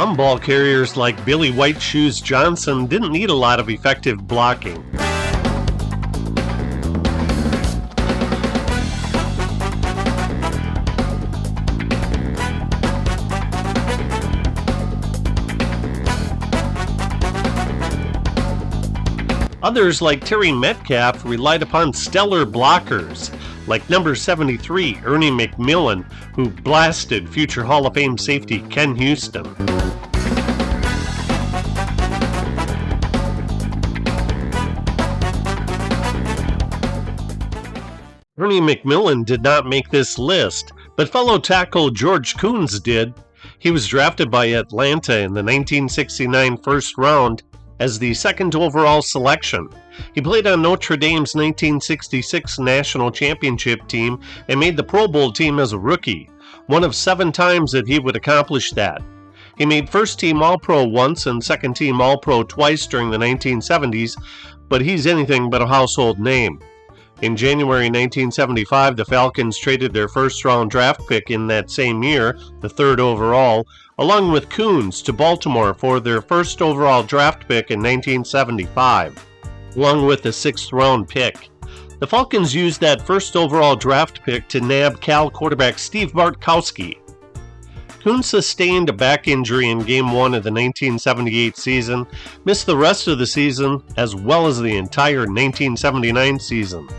Some ball carriers like Billy White Shoes Johnson didn't need a lot of effective blocking. Others, like Terry Metcalf, relied upon stellar blockers, like number 73, Ernie McMillan, who blasted future Hall of Fame safety Ken Houston. Ernie McMillan did not make this list, but fellow tackle George Coons did. He was drafted by Atlanta in the 1969 first round as the second overall selection. He played on Notre Dame's 1966 national championship team and made the Pro Bowl team as a rookie, one of 7 times that he would accomplish that. He made first-team All-Pro once and second-team All-Pro twice during the 1970s, but he's anything but a household name. In January 1975, the Falcons traded their first-round draft pick in that same year, the 3rd overall, along with Coons to Baltimore for their first overall draft pick in 1975, along with the 6th-round pick. The Falcons used that first overall draft pick to nab Cal quarterback Steve Bartkowski. Coons sustained a back injury in Game 1 of the 1978 season, missed the rest of the season as well as the entire 1979 season.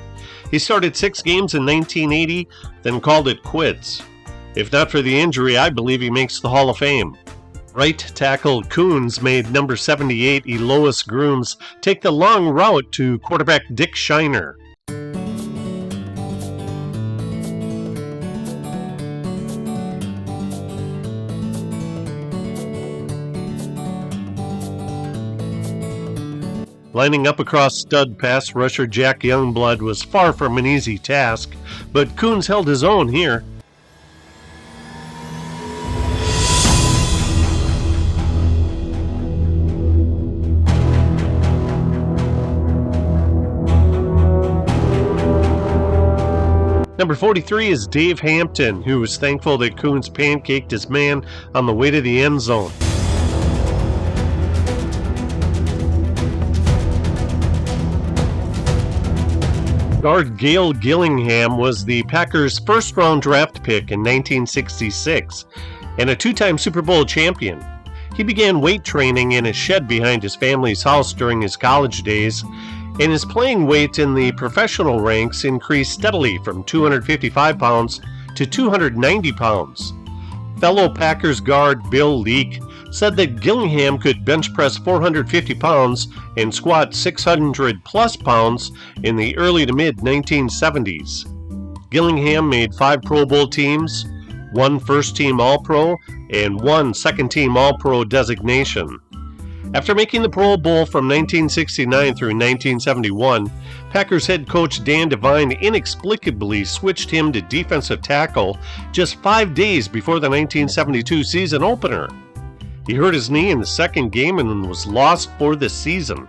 He started 6 games in 1980, then called it quits. If not for the injury, I believe he makes the Hall of Fame. Right tackle Coons made number 78 Elois Grooms take the long route to quarterback Dick Shiner. Lining up across stud pass rusher Jack Youngblood was far from an easy task, but Coons held his own here. Number 43 is Dave Hampton, who was thankful that Coons pancaked his man on the way to the end zone. Guard Gail Gillingham was the Packers' first-round draft pick in 1966 and a 2-time Super Bowl champion. He began weight training in a shed behind his family's house during his college days, and his playing weight in the professional ranks increased steadily from 255 pounds to 290 pounds. Fellow Packers guard Bill Leak said that Gillingham could bench press 450 pounds and squat 600 plus pounds in the early to mid 1970s. Gillingham made 5 Pro Bowl teams, 1 first-team All-Pro, and 1 second-team All-Pro designation. After making the Pro Bowl from 1969 through 1971, Packers head coach Dan Devine inexplicably switched him to defensive tackle just 5 days before the 1972 season opener. He hurt his knee in the second game and was lost for the season.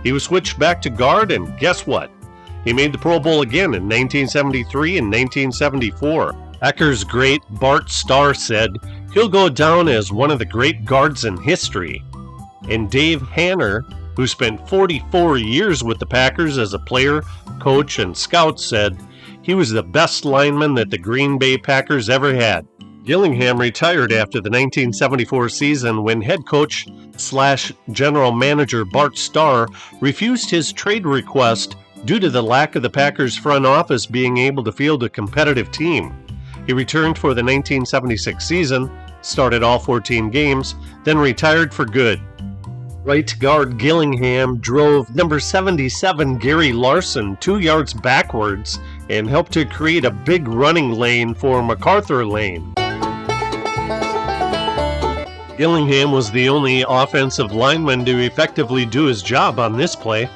He was switched back to guard, and guess what? He made the Pro Bowl again in 1973 and 1974. Packers great Bart Starr said, "He'll go down as one of the great guards in history." And Dave Hanner, who spent 44 years with the Packers as a player, coach, and scout, said, "He was the best lineman that the Green Bay Packers ever had." Gillingham retired after the 1974 season when head coach / general manager Bart Starr refused his trade request due to the lack of the Packers front office being able to field a competitive team. He returned for the 1976 season, started all 14 games, then retired for good. Right guard Gillingham drove number 77 Gary Larson 2 yards backwards and helped to create a big running lane for MacArthur Lane. Gillingham was the only offensive lineman to effectively do his job on this play.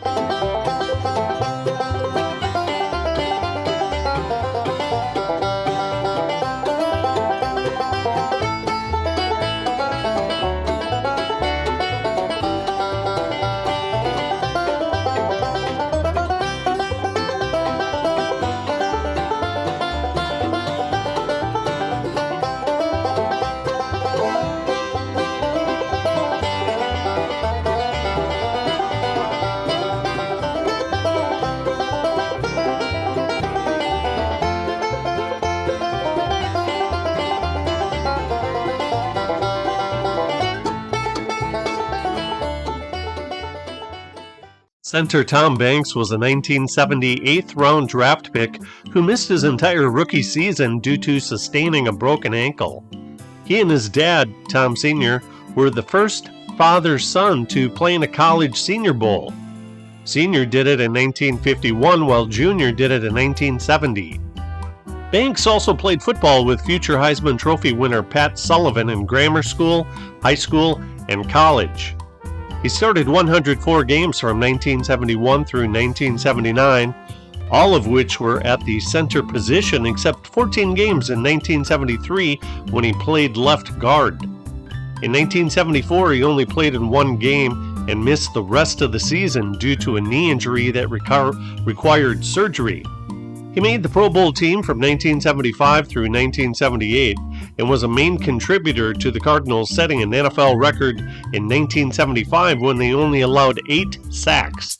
Center Tom Banks was a 1970 8th-round draft pick who missed his entire rookie season due to sustaining a broken ankle. He and his dad, Tom Sr., were the first father-son to play in a college Senior Bowl. Senior did it in 1951 while Junior did it in 1970. Banks also played football with future Heisman Trophy winner Pat Sullivan in grammar school, high school, and college. He started 104 games from 1971 through 1979, all of which were at the center position except 14 games in 1973 when he played left guard. In 1974, he only played in one game and missed the rest of the season due to a knee injury that required surgery. He made the Pro Bowl team from 1975 through 1978 and was a main contributor to the Cardinals setting an NFL record in 1975 when they only allowed 8 sacks.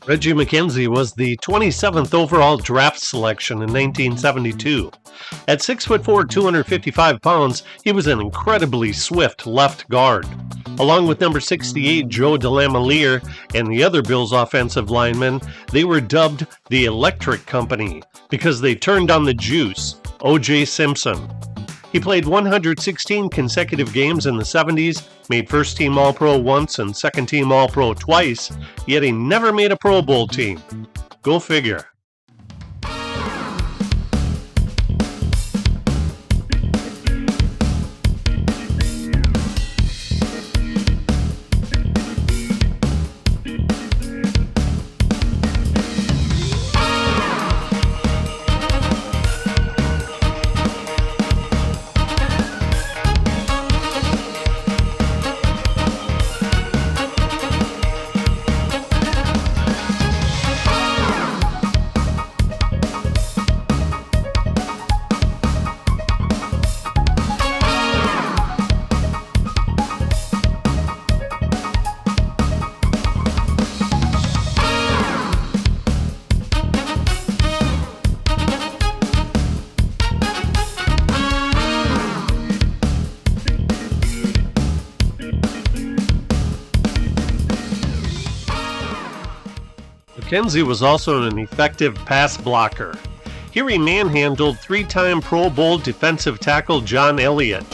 Reggie McKenzie was the 27th overall draft selection in 1972. At 6'4", 255 pounds, he was an incredibly swift left guard. Along with number 68, Joe DeLamielleure, and the other Bills offensive linemen, they were dubbed the Electric Company because they turned on the juice. O.J. Simpson. He played 116 consecutive games in the 70s, made first-team All-Pro once and second-team All-Pro twice, yet he never made a Pro Bowl team. Go figure. McKenzie was also an effective pass blocker. Here he manhandled 3-time Pro Bowl defensive tackle John Elliott.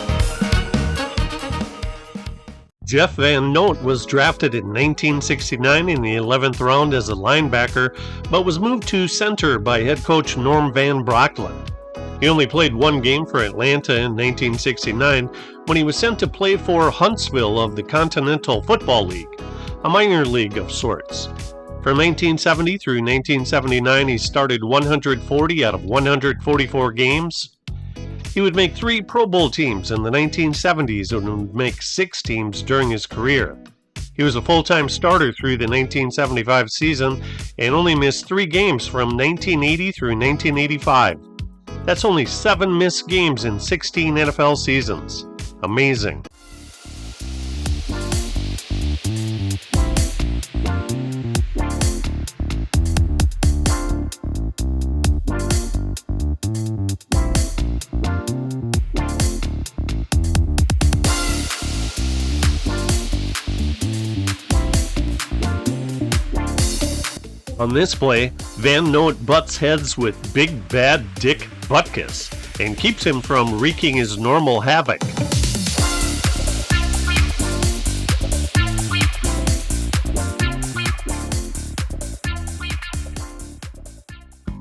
Jeff Van Note was drafted in 1969 in the 11th round as a linebacker, but was moved to center by head coach Norm Van Brocklin. He only played one game for Atlanta in 1969 when he was sent to play for Huntsville of the Continental Football League, a minor league of sorts. From 1970 through 1979, he started 140 out of 144 games. He would make 3 Pro Bowl teams in the 1970s and would make 6 teams during his career. He was a full-time starter through the 1975 season and only missed 3 games from 1980 through 1985. That's only 7 missed games in 16 NFL seasons. Amazing. On this play, Van Note butts heads with Big Bad Dick Butkus and keeps him from wreaking his normal havoc.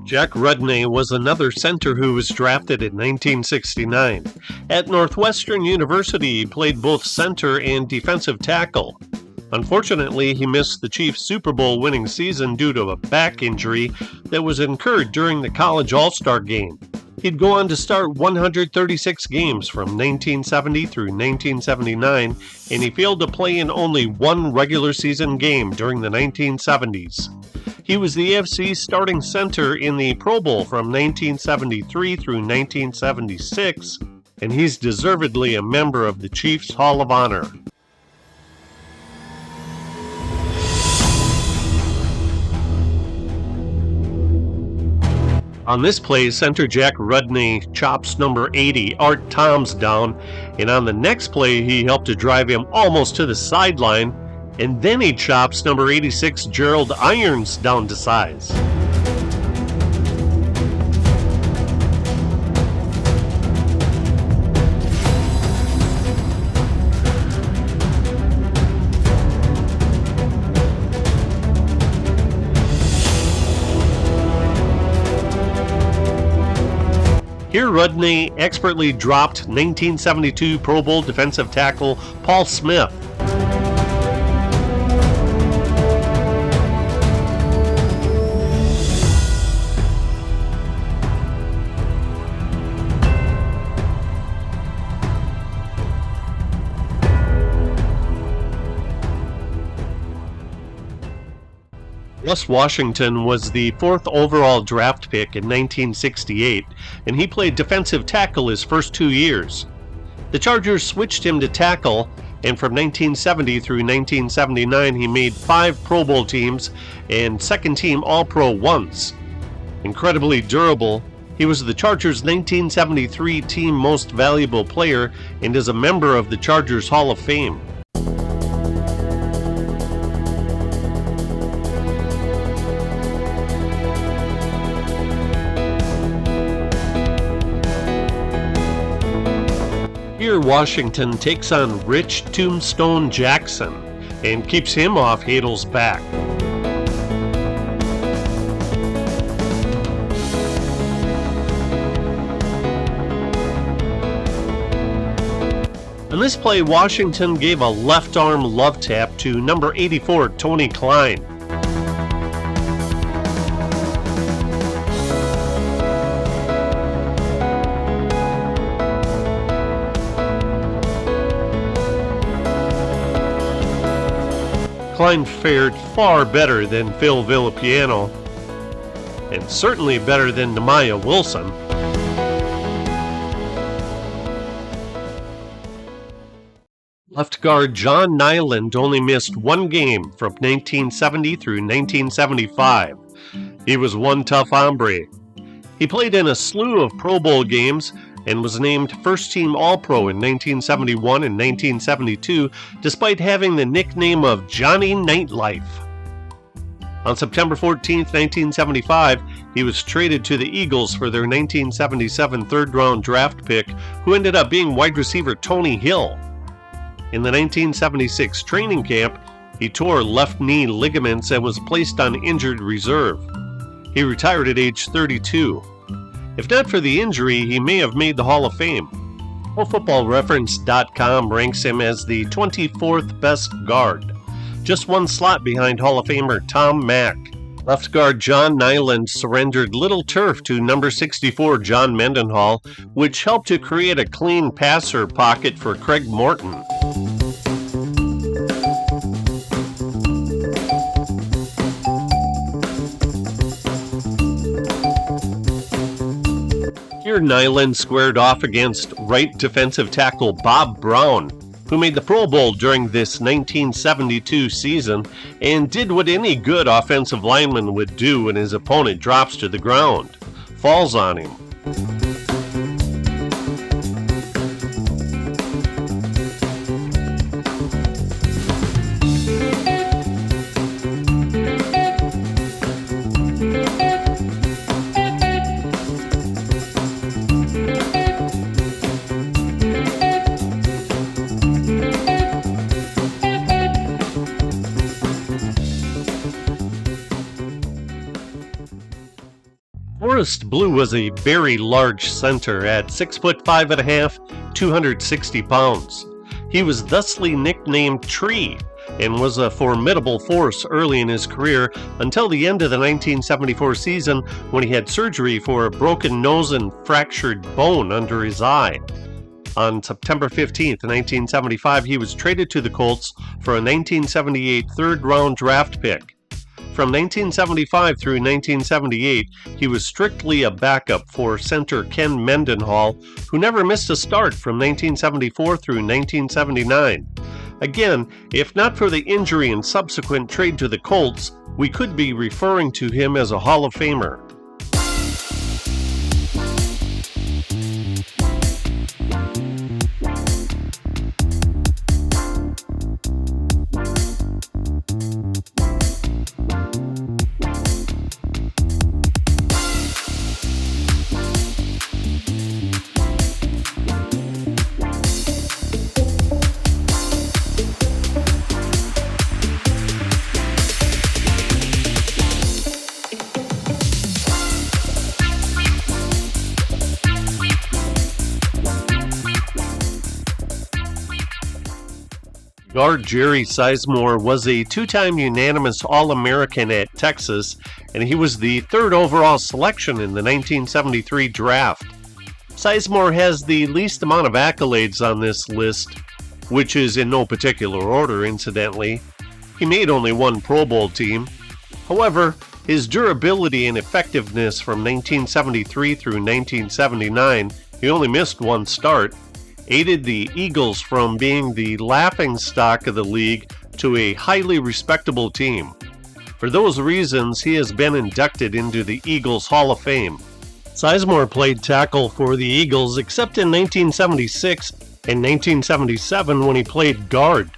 Jack Rudney was another center who was drafted in 1969. At Northwestern University, he played both center and defensive tackle. Unfortunately, he missed the Chiefs' Super Bowl winning season due to a back injury that was incurred during the College All-Star Game. He'd go on to start 136 games from 1970 through 1979, and he failed to play in only one regular season game during the 1970s. He was the AFC starting center in the Pro Bowl from 1973 through 1976, and he's deservedly a member of the Chiefs Hall of Honor. On this play, center Jack Rudney chops number 80, Art Toms, down, and on the next play, he helped to drive him almost to the sideline, and then he chops number 86, Gerald Irons, down to size. Here, Rudney expertly dropped 1972 Pro Bowl defensive tackle Paul Smith. Russ Washington was the 4th overall draft pick in 1968, and he played defensive tackle his first 2 years. The Chargers switched him to tackle, and from 1970 through 1979 he made 5 Pro Bowl teams and second-team All-Pro once. Incredibly durable, he was the Chargers' 1973 team most valuable player and is a member of the Chargers Hall of Fame. Here, Washington takes on Rich Tombstone Jackson and keeps him off Hadel's back. On this play, Washington gave a left arm love tap to number 84, Tony Klein. Klein fared far better than Phil Villapiano, and certainly better than Nehemiah Wilson. Left guard John Nyland only missed 1 game from 1970 through 1975. He was one tough hombre. He played in a slew of Pro Bowl games and was named first-team All-Pro in 1971 and 1972, despite having the nickname of Johnny Nightlife. On September 14, 1975, he was traded to the Eagles for their 1977 third-round draft pick, who ended up being wide receiver Tony Hill. In the 1976 training camp, he tore left knee ligaments and was placed on injured reserve. He retired at age 32. If not for the injury, he may have made the Hall of Fame. ProFootballReference.com ranks him as the 24th best guard, just 1 slot behind Hall of Famer Tom Mack. Left guard John Nyland surrendered little turf to number 64 John Mendenhall, which helped to create a clean passer pocket for Craig Morton. Here, Nyland squared off against right defensive tackle Bob Brown, who made the Pro Bowl during this 1972 season and did what any good offensive lineman would do when his opponent drops to the ground: falls on him. Forrest Blue was a very large center at 6'5½", 260 pounds. He was thusly nicknamed Tree, and was a formidable force early in his career until the end of the 1974 season when he had surgery for a broken nose and fractured bone under his eye. On September 15, 1975, he was traded to the Colts for a 1978 third-round draft pick. From 1975 through 1978, he was strictly a backup for center Ken Mendenhall, who never missed a start from 1974 through 1979. Again, if not for the injury and subsequent trade to the Colts, we could be referring to him as a Hall of Famer. Guard Jerry Seymore was a two-time unanimous All-American at Texas, and he was the third overall selection in the 1973 draft. Seymore has the least amount of accolades on this list, which is in no particular order, incidentally. He made only one Pro Bowl team. However, his durability and effectiveness from 1973 through 1979, he only missed one start, aided the Eagles from being the laughingstock of the league to a highly respectable team. For those reasons, he has been inducted into the Eagles Hall of Fame. Seymore played tackle for the Eagles except in 1976 and 1977 when he played guard.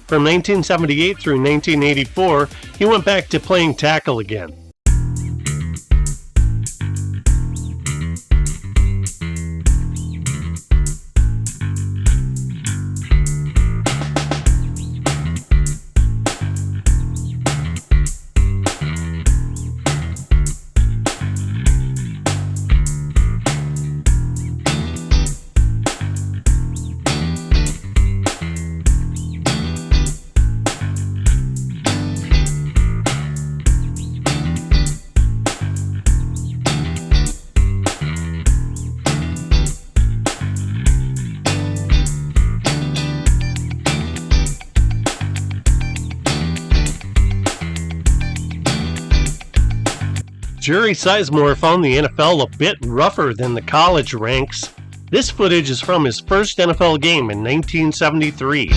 From 1978 through 1984, he went back to playing tackle again. Jerry Seymore found the NFL a bit rougher than the college ranks. This footage is from his first NFL game in 1973.